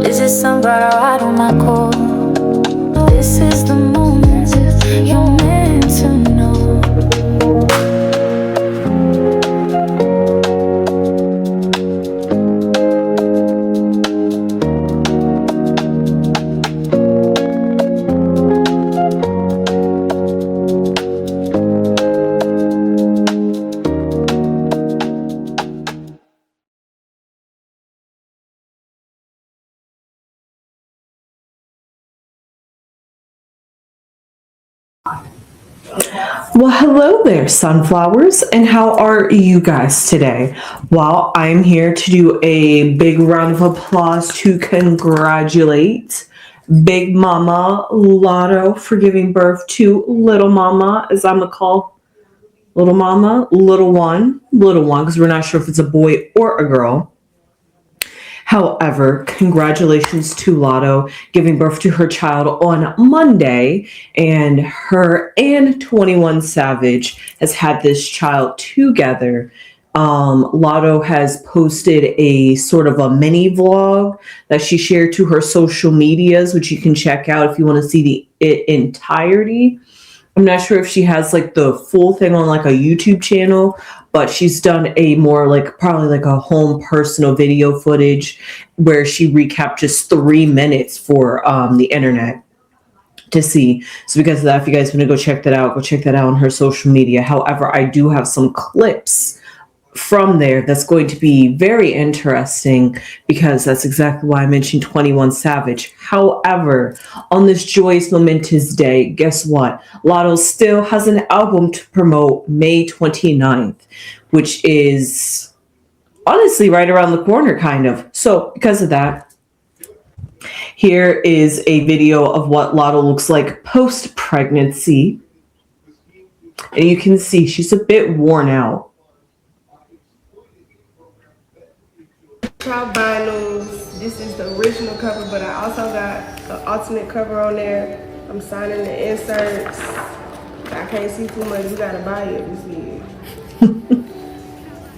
Is it somebody right on my core? This is the moment you're meant to know. Well, hello there, sunflowers, and how are you guys today? Well, I'm here to do a big round of applause to congratulate Big Mama Latto for giving birth to Little Mama, as I'm gonna call Little Mama, Little One, because we're not sure if it's a boy or a girl. However, congratulations to Latto giving birth to her child on Monday, and her and 21 Savage has had this child together. Latto has posted a sort of a mini vlog that she shared to her social medias, which you can check out if you want to see the entirety. I'm not sure if she has like the full thing on like a YouTube channel, but she's done a more like probably like a home personal video footage where she recapped just 3 minutes for the internet to see. So because of that, if you guys want to go check that out, go check that out on her social media. However, I do have some clips from there that's going to be very interesting because that's exactly why I mentioned 21 Savage. However, on this joyous, momentous day, guess what? Latto still has an album to promote May 29th, which is honestly right around the corner, kind of. So because of that, here is a video of what Latto looks like post-pregnancy. And you can see she's a bit worn out. Vinyls. This is the original cover, but I also got an alternate cover on there. I'm signing the inserts. I can't see too much. You gotta buy it to see it.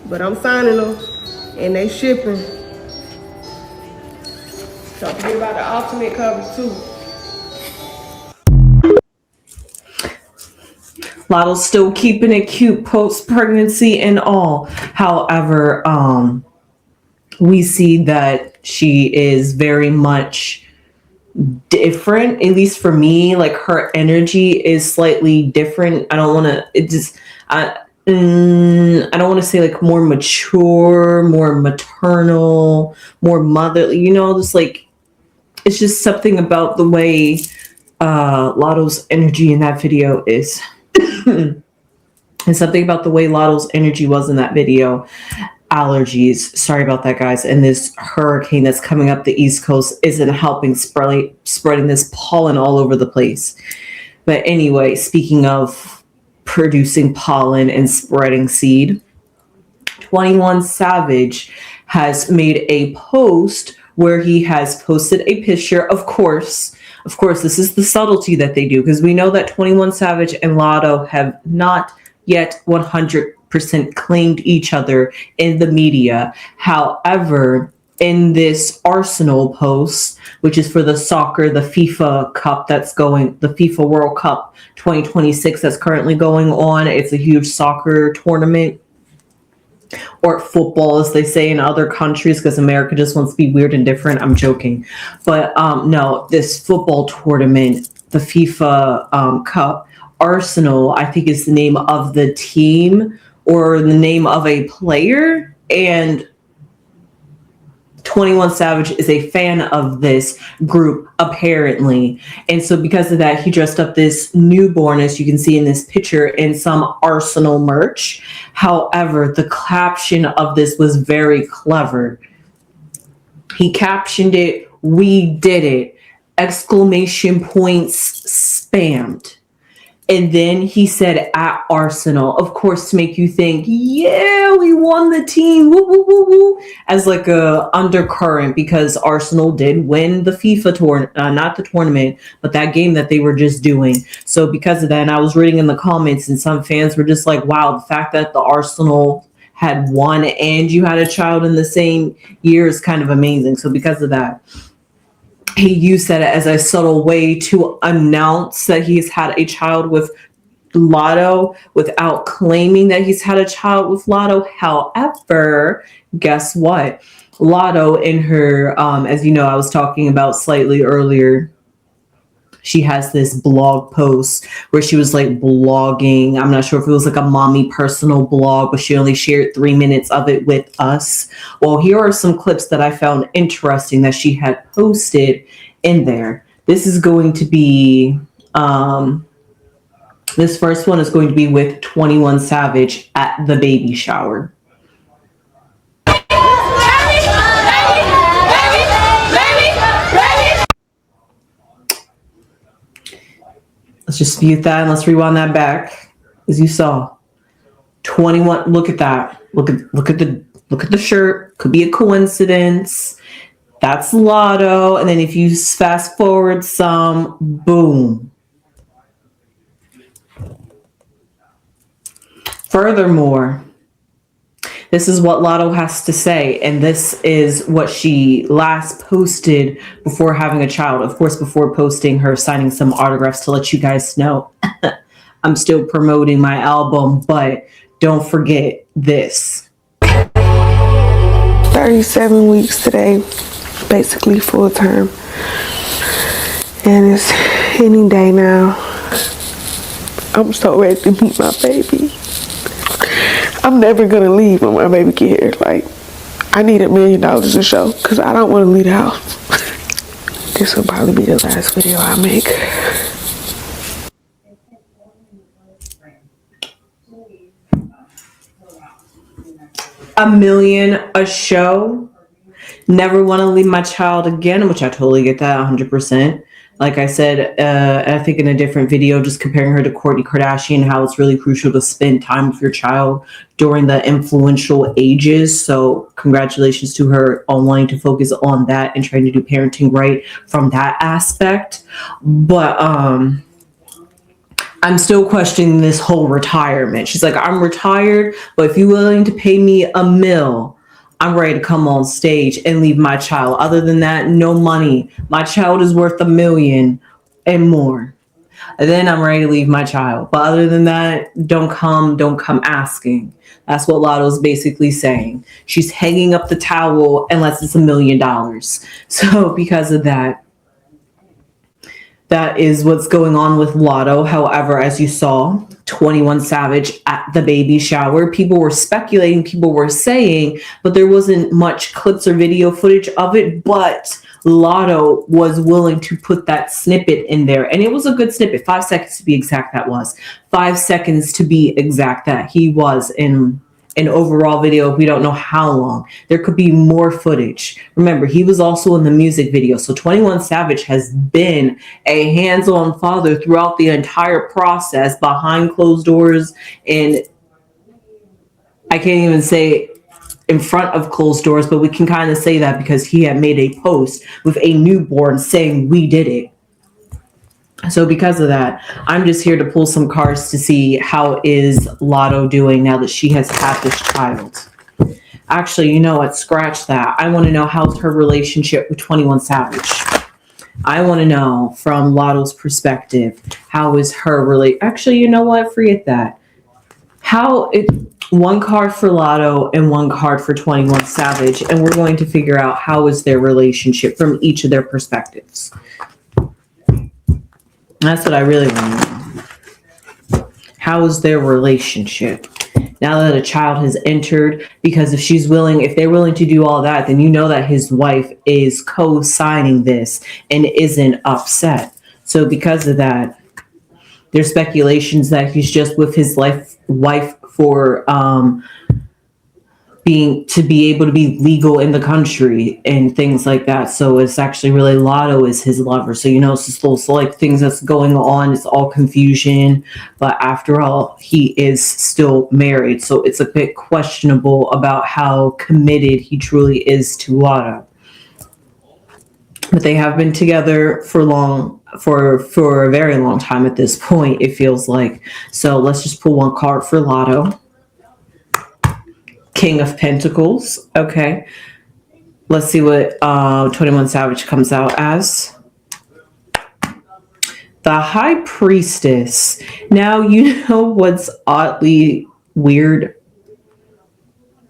But I'm signing them, and they shipping. So forget about the alternate cover too. Latto's still keeping it cute post-pregnancy and all. However, we see that she is very much different, at least for me. Like her energy is slightly different. I don't want to say like more mature, more maternal, more motherly, just like, it's just something about the way Latto's energy in that video is. And something about the way Latto's energy was in that video. Allergies, sorry about that, guys, and this hurricane that's coming up the East Coast isn't helping spreading this pollen all over the place. But anyway, speaking of producing pollen and spreading seed, 21 Savage has made a post where he has posted a picture. Of course, this is the subtlety that they do, because we know that 21 Savage and Latto have not yet 100% claimed each other in the media. However, in this Arsenal post, which is for the soccer, the FIFA Cup the FIFA World Cup 2026 that's currently going on. It's a huge soccer tournament, or football as they say in other countries, because America just wants to be weird and different. I'm joking. But no, this football tournament, the FIFA Cup, Arsenal, I think is the name of the team or the name of a player, and 21 Savage is a fan of this group, apparently. And so because of that, he dressed up this newborn, as you can see in this picture, in some Arsenal merch. However, the caption of this was very clever. He captioned it, "We did it!" Exclamation points spammed. And then he said, "At Arsenal," of course, to make you think, yeah, we won the team, woo, woo, woo, woo, as like a undercurrent, because Arsenal did win the FIFA tour, not the tournament, but that game that they were just doing. So because of that, and I was reading in the comments, and some fans were just like, wow, the fact that the Arsenal had won and you had a child in the same year is kind of amazing. So because of that, he used that as a subtle way to announce that he's had a child with Latto without claiming that he's had a child with Latto. However, guess what? Latto in her, as you know, I was talking about slightly earlier, she has this blog post where she was like blogging. I'm not sure if it was like a mommy personal blog, but she only shared 3 minutes of it with us. Well, here are some clips that I found interesting that she had posted in there. This is going to be, this first one is going to be with 21 Savage at the baby shower. Let's just mute that and let's rewind that back. As you saw, 21. Look at that. Look at the shirt. Could be a coincidence. That's Latto. And then if you fast forward some, boom. Furthermore, this is what Latto has to say, and this is what she last posted before having a child. Of course, before posting her signing some autographs to let you guys know I'm still promoting my album, but don't forget this. 37 weeks today, basically full term. And it's any day now. I'm so ready to meet my baby. I'm never gonna leave when my baby get here. Like, I need $1 million to show, because I don't want to leave the house. This will probably be the last video I make. $1 million a show. Never want to leave my child again, which I totally get that 100%. Like I said, I think in a different video, just comparing her to Kourtney Kardashian, how it's really crucial to spend time with your child during the influential ages. So congratulations to her on wanting to focus on that and trying to do parenting right from that aspect. But I'm still questioning this whole retirement. She's like, I'm retired, but if you're willing to pay me $1 million, I'm ready to come on stage and leave my child. Other than that, no money. My child is worth $1 million and more. And then I'm ready to leave my child. But other than that, don't come asking. That's what Latto's basically saying. She's hanging up the towel unless it's $1 million. So because of that, that is what's going on with Latto. However, as you saw, 21 Savage at the baby shower, people were speculating, people were saying, but there wasn't much clips or video footage of it. But Latto was willing to put that snippet in there. And it was a good snippet, 5 seconds to be exact. That was 5 seconds to be exact that he was in an overall video. We don't know how long. There could be more footage. Remember, he was also in the music video. So 21 Savage has been a hands-on father throughout the entire process, behind closed doors, and I can't even say in front of closed doors, but we can kind of say that because he had made a post with a newborn saying, "We did it." So because of that, I'm just here to pull some cards to see how is Latto doing now that she has had this child. Actually, you know what? Scratch that. I want to know how's her relationship with 21 Savage. I want to know from Latto's perspective, how is her Actually, you know what? Forget that. One card for Latto and one card for 21 Savage, and we're going to figure out how is their relationship from each of their perspectives. That's what I really want to know. How is their relationship now that a child has entered? Because if they're willing to do all that, then you know that his wife is co-signing this and isn't upset. So because of that, there's speculations that he's just with his wife for to be able to be legal in the country and things like that. So it's actually really Latto is his lover. So, you know, it's just those like things that's going on. It's all confusion. But after all, he is still married. So it's a bit questionable about how committed he truly is to Latto. But they have been together for a very long time at this point, it feels like. So let's just pull one card for Latto. King of Pentacles. Okay. Let's see what 21 Savage comes out as. The High Priestess. Now, you know what's oddly weird?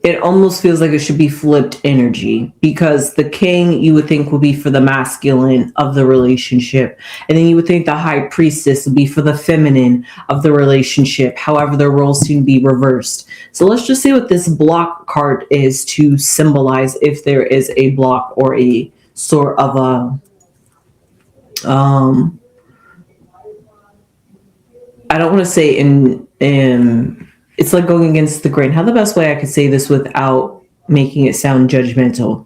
It almost feels like it should be flipped energy, because the king you would think would be for the masculine of the relationship, and then you would think the high priestess would be for the feminine of the relationship. However, their roles seem to be reversed. So let's just see what this block card is to symbolize, if there is a block or a sort of a I don't want to say in it's like going against the grain. How the best way I could say this without making it sound judgmental?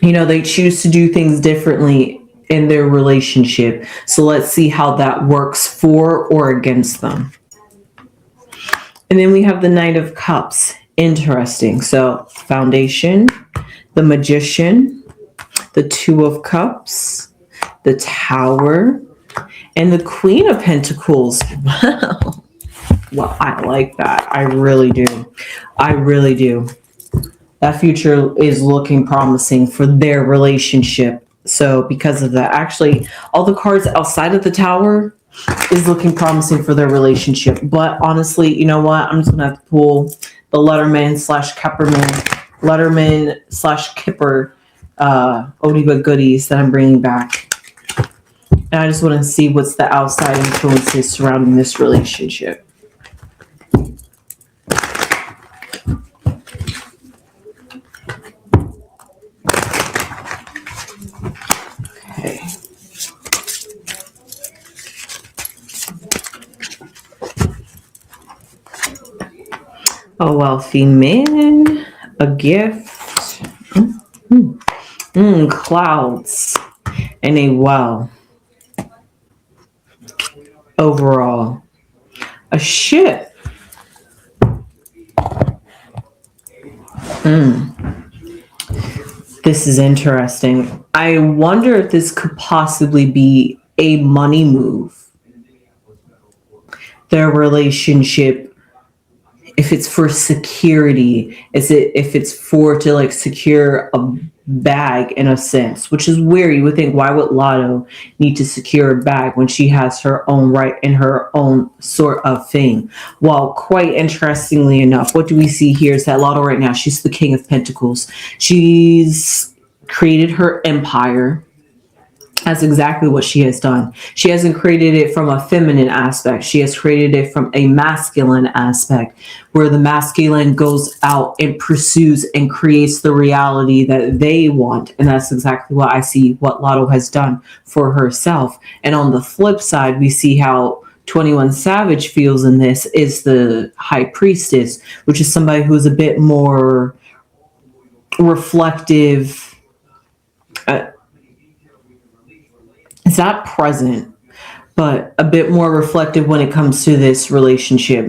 You know, they choose to do things differently in their relationship. So let's see how that works for or against them. And then we have the Knight of Cups. Interesting. So Foundation, the Magician, the Two of Cups, the Tower, and the Queen of Pentacles. Wow. Well, I like that. I really do. I really do. That future is looking promising for their relationship. So because of that, actually, all the cards outside of the Tower is looking promising for their relationship. But honestly, you know what? I'm just going to have to pull the Letterman slash Kipper oldie but goodies that I'm bringing back. And I just want to see what's the outside influences surrounding this relationship. Okay. A wealthy man, a gift, clouds, and a well. Overall, a ship. This is interesting. I wonder if this could possibly be a money move. Their relationship, if it's for security, if it's for to like secure a bag in a sense, which is weird. You would think, why would Latto need to secure a bag when she has her own right and her own sort of thing? Well, quite interestingly enough, what do we see here is that Latto right now, she's the King of Pentacles. She's created her empire. That's exactly what she has done. She hasn't created it from a feminine aspect. She has created it from a masculine aspect, where the masculine goes out and pursues and creates the reality that they want. And that's exactly what I see what Latto has done for herself. And on the flip side, we see how 21 Savage feels in this is the High Priestess, which is somebody who's a bit more reflective. It's not present, but a bit more reflective when it comes to this relationship.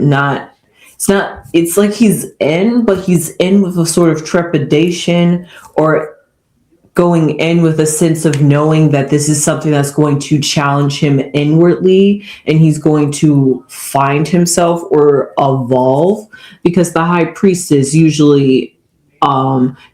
It's like he's in, but he's in with a sort of trepidation, or going in with a sense of knowing that this is something that's going to challenge him inwardly, and he's going to find himself or evolve, because the High Priestess usually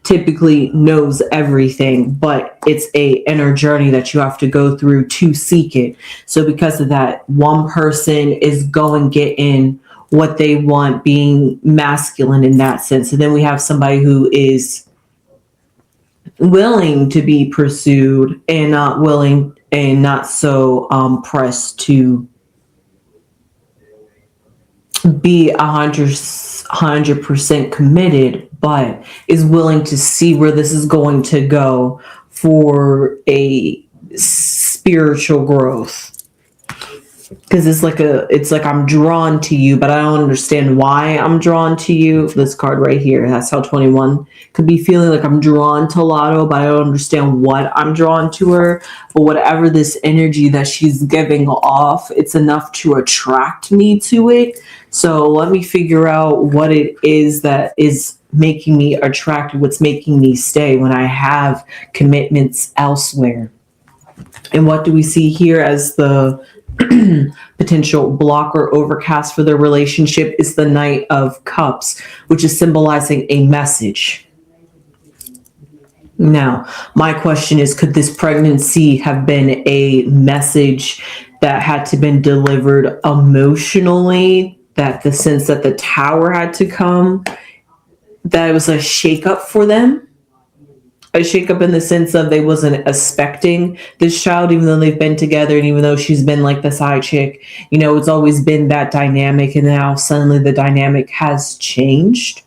typically knows everything, but it's a inner journey that you have to go through to seek it. So because of that, one person is going getting what they want, being masculine in that sense, and then we have somebody who is willing to be pursued and not willing and not so pressed to be 100% committed, but is willing to see where this is going to go for a spiritual growth. Because it's like I'm drawn to you, but I don't understand why I'm drawn to you. This card right here, that's how 21 could be feeling, like I'm drawn to Latto, but I don't understand what I'm drawn to her. But whatever this energy that she's giving off, it's enough to attract me to it. So let me figure out what it is that is making me attracted, what's making me stay when I have commitments elsewhere. And what do we see here as the potential block or overcast for their relationship is the Knight of Cups, which is symbolizing a message. Now, my question is, could this pregnancy have been a message that had to been delivered emotionally, that the sense that the tower had to come, that it was a shakeup for them? A shakeup in the sense of they wasn't expecting this child, even though they've been together and even though she's been like the side chick, it's always been that dynamic, and now suddenly the dynamic has changed.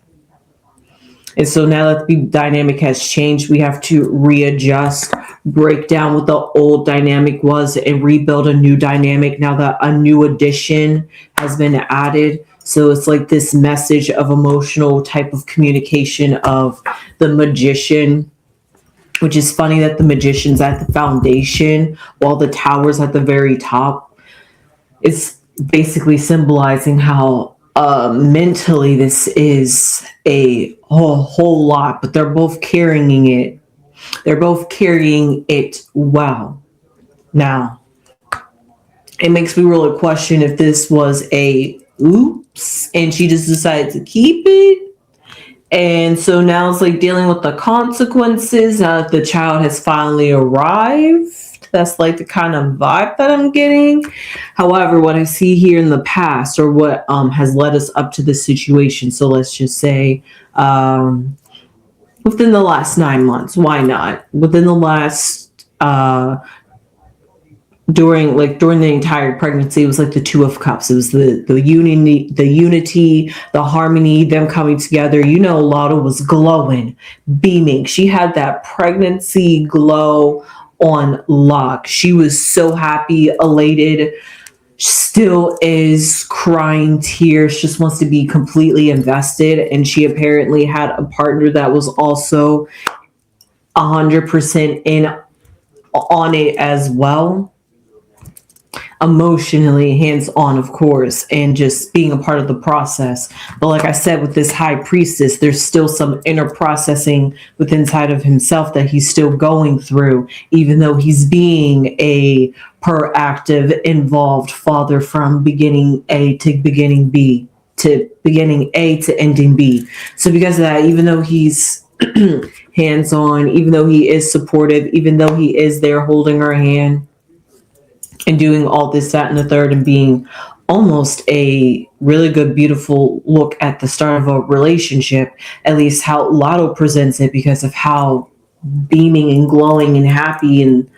And so now that the dynamic has changed, we have to readjust, break down what the old dynamic was, and rebuild a new dynamic now that a new addition has been added. So it's like this message of emotional type of communication of the Magician, which is funny that the Magician's at the foundation while the tower's at the very top. It's basically symbolizing how mentally this is a whole lot, but they're both carrying it. They're both carrying it well. Now, it makes me really question if this was a oops and she just decided to keep it. And so now it's like dealing with the consequences now that the child has finally arrived. That's like the kind of vibe that I'm getting. However, what I see here in the past, or what has led us up to this situation, so let's just say within the last 9 months, why not? Within the last during the entire pregnancy, it was like the Two of Cups. It was the unity, the harmony, them coming together. Latto was glowing, beaming. She had that pregnancy glow on lock. She was so happy, elated, still is crying tears, just wants to be completely invested. And she apparently had a partner that was also 100% in on it as well. Emotionally hands-on, of course, and just being a part of the process. But like I said, with this high priestess, there's still some inner processing within inside of himself that he's still going through, even though he's being a proactive, involved father from beginning A to beginning B, to beginning A to ending B. So because of that, even though he's hands-on, even though he is supportive, even though he is there holding her hand, and doing all this, that, and the third, and being almost a really good, beautiful look at the start of a relationship, at least how Latto presents it, because of how beaming and glowing and happy and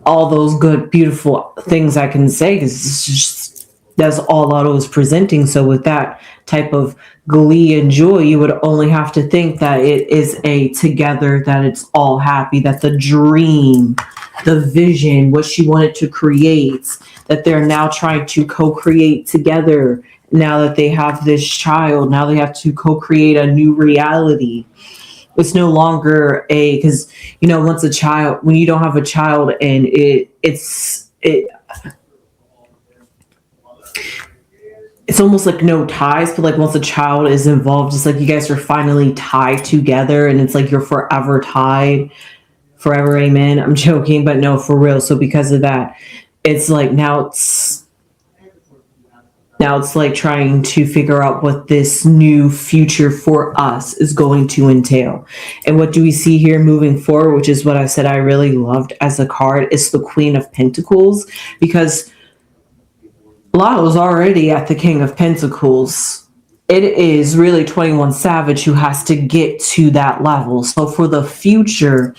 all those good, beautiful things I can say, because it's just, that's all Latto is presenting. So with that type of glee and joy, you would only have to think that it is a together, that it's all happy, that the dream, the vision, what she wanted to create, that they're now trying to co-create together. Now that they have this child, now they have to co-create a new reality. It's no longer because once a child, when you don't have a child, and it's almost like no ties, but like once a child is involved, it's like you guys are finally tied together, and it's like you're forever tied. Forever, amen. I'm joking, but no, for real. So because of that, it's like now it's like trying to figure out what this new future for us is going to entail. And what do we see here moving forward, which is what I said I really loved as a card, is the Queen of Pentacles, because Latto's already at the King of Pentacles. It is really 21 Savage who has to get to that level. So for the future,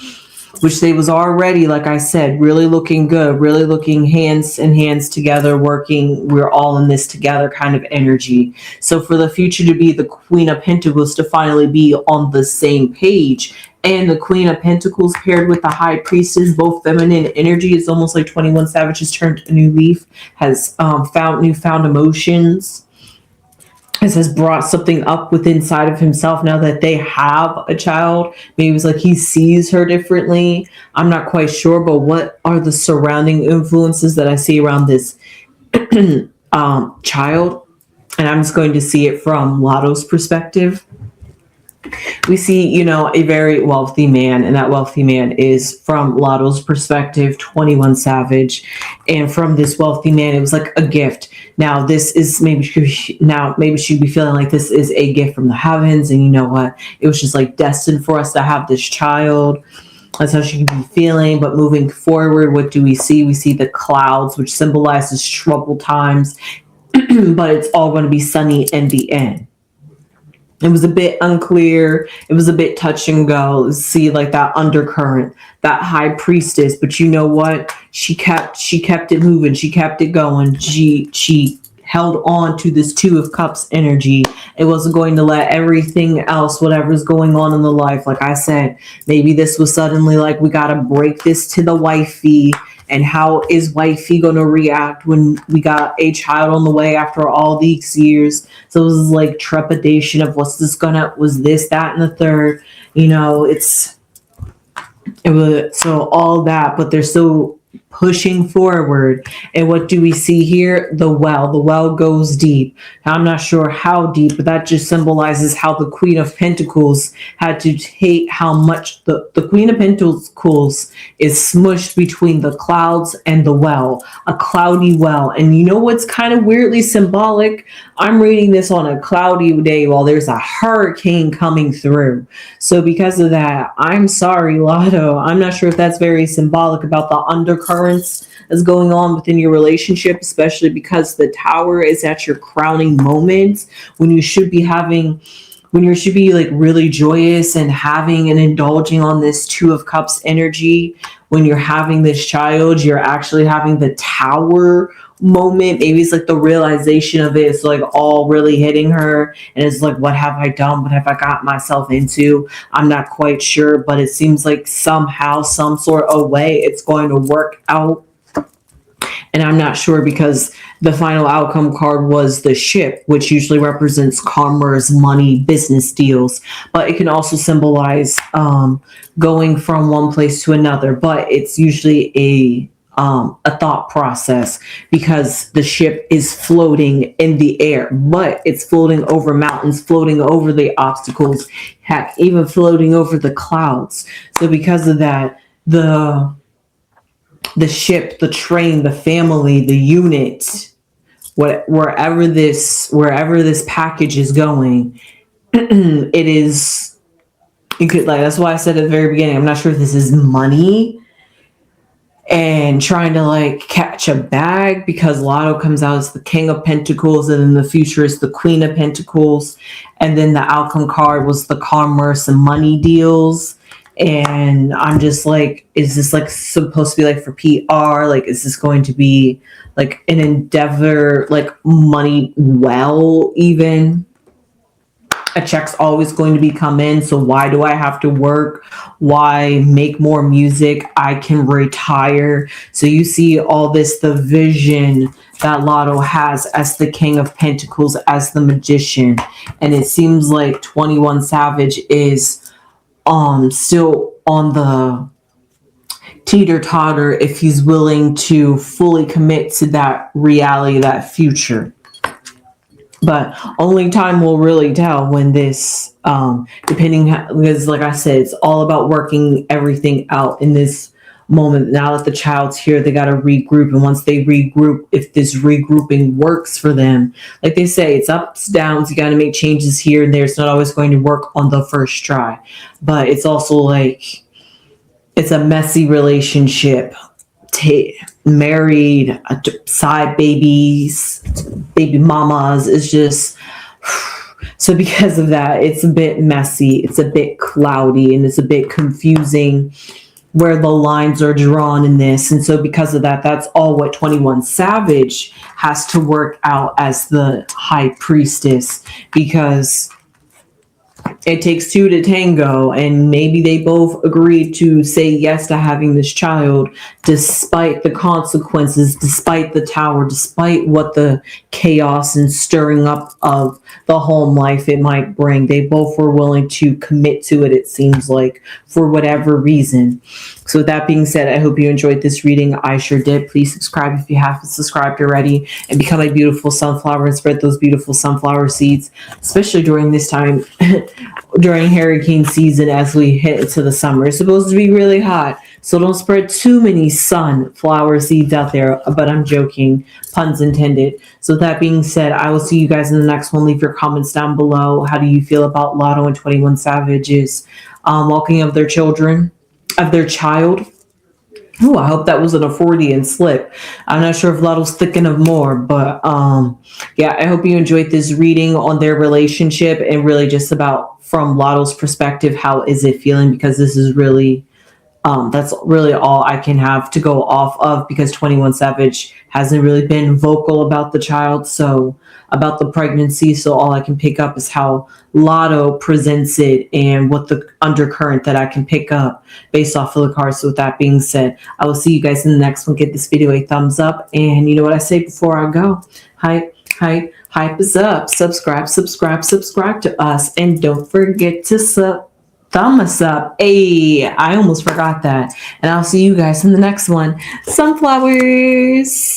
which they was already, like I said, really looking good, really looking hands in hands together, working, we're all in this together kind of energy. So for the future to be the Queen of Pentacles, to finally be on the same page, and the Queen of Pentacles paired with the High Priestess, both feminine energy, it's almost like 21 Savage has turned a new leaf, has found newfound emotions. This has brought something up within inside of himself now that they have a child. Maybe it's like he sees her differently. I'm not quite sure, but what are the surrounding influences that I see around this child? And I'm just going to see it from Latto's perspective. We see, a very wealthy man, and that wealthy man is, from Latto's perspective, 21 Savage. And from this wealthy man, it was like a gift. Now, this is maybe she'd be feeling like this is a gift from the heavens, and you know what? It was just like destined for us to have this child. That's how she could be feeling. But moving forward, what do we see? We see the clouds, which symbolizes troubled times, but it's all going to be sunny in the end. It was a bit unclear. It was a bit touch and go. See, like that undercurrent, that high priestess. But you know what? She kept it moving. She kept it going. She held on to this Two of Cups energy. It wasn't going to let everything else, whatever's going on in the life, like I said, maybe this was suddenly like, we got to break this to the wifey. And how is wifey going to react when we got a child on the way after all these years? So it was like trepidation of was this, that, and the third. It was so all that, but they're still pushing forward. And what do we see here? The well goes deep. Now, I'm not sure how deep, but that just symbolizes how the Queen of Pentacles had to take how much the Queen of Pentacles is smushed between the clouds and the well, a cloudy well. And you know what's kind of weirdly symbolic? I'm reading this on a cloudy day while there's a hurricane coming through. So because of that, I'm sorry, Latto, I'm not sure if that's very symbolic about the undercurrents that's going on within your relationship, especially because the Tower is at your crowning moment when you should be like really joyous and having and indulging on this Two of Cups energy. When you're having this child, you're actually having the Tower moment. Maybe it's like the realization of it is like all really hitting her, and it's like, what have I done? What have I got myself into? I'm not quite sure, but it seems like somehow, some sort of way, it's going to work out. And I'm not sure because the final outcome card was the Ship, which usually represents commerce, money, business deals. But it can also symbolize going from one place to another. But it's usually a thought process because the ship is floating in the air, but it's floating over mountains, floating over the obstacles, heck, even floating over the clouds. So because of that, the ship, the train, the family, the unit, wherever this package is going, it is, you could, like, that's why I said at the very beginning, I'm not sure if this is money and trying to like catch a bag, because Latto comes out as the King of Pentacles, and in the future is the Queen of Pentacles, and then the outcome card was the commerce and money deals. And I'm just like, is this like supposed to be like for PR? Like, is this going to be like an endeavor, like money well even? A check's always going to be come in, so why do I have to work? Why make more music? I can retire. So you see all this, the vision that Latto has as the King of Pentacles, as the Magician. And it seems like 21 Savage is still on the teeter-totter if he's willing to fully commit to that reality, that future. But only time will really tell when this, because like I said, it's all about working everything out in this moment. Now that the child's here, they got to regroup. And once they regroup, if this regrouping works for them, like they say, it's ups, downs. You got to make changes here and there. It's not always going to work on the first try. But it's also like, it's a messy relationship. Married, side babies, baby mamas is just, so because of that, it's a bit messy, it's a bit cloudy, and it's a bit confusing where the lines are drawn in this. And so because of that, that's all what 21 Savage has to work out as the High Priestess, because it takes two to tango, and maybe they both agreed to say yes to having this child, despite the consequences, despite the Tower, despite what the chaos and stirring up of the home life it might bring. They both were willing to commit to it, it seems like, for whatever reason. So with that being said, I hope you enjoyed this reading. I sure did. Please subscribe if you haven't subscribed already, and become a beautiful sunflower and spread those beautiful sunflower seeds, especially during this time. during hurricane season as we hit into the summer. It's supposed to be really hot, so don't spread too many sunflower seeds out there. But I'm joking, puns intended. So with that being said, I will see you guys in the next one. Leave your comments down below. How do you feel about Latto and 21 Savage's walking of their children, of their child? Oh, I hope that wasn't a Freudian slip. I'm not sure if Latto's thinking of more, but yeah, I hope you enjoyed this reading on their relationship and really just about from Latto's perspective, how is it feeling? Because this is really that's really all I can have to go off of because 21 Savage hasn't really been vocal about the child, so about the pregnancy. So all I can pick up is how Latto presents it and what the undercurrent that I can pick up based off of the cards. So with that being said, I will see you guys in the next one. Give this video a thumbs up. And you know what I say before I go? Hype is up. Subscribe to us. And don't forget to thumb us up. Hey, I almost forgot that. And I'll see you guys in the next one. Sunflowers.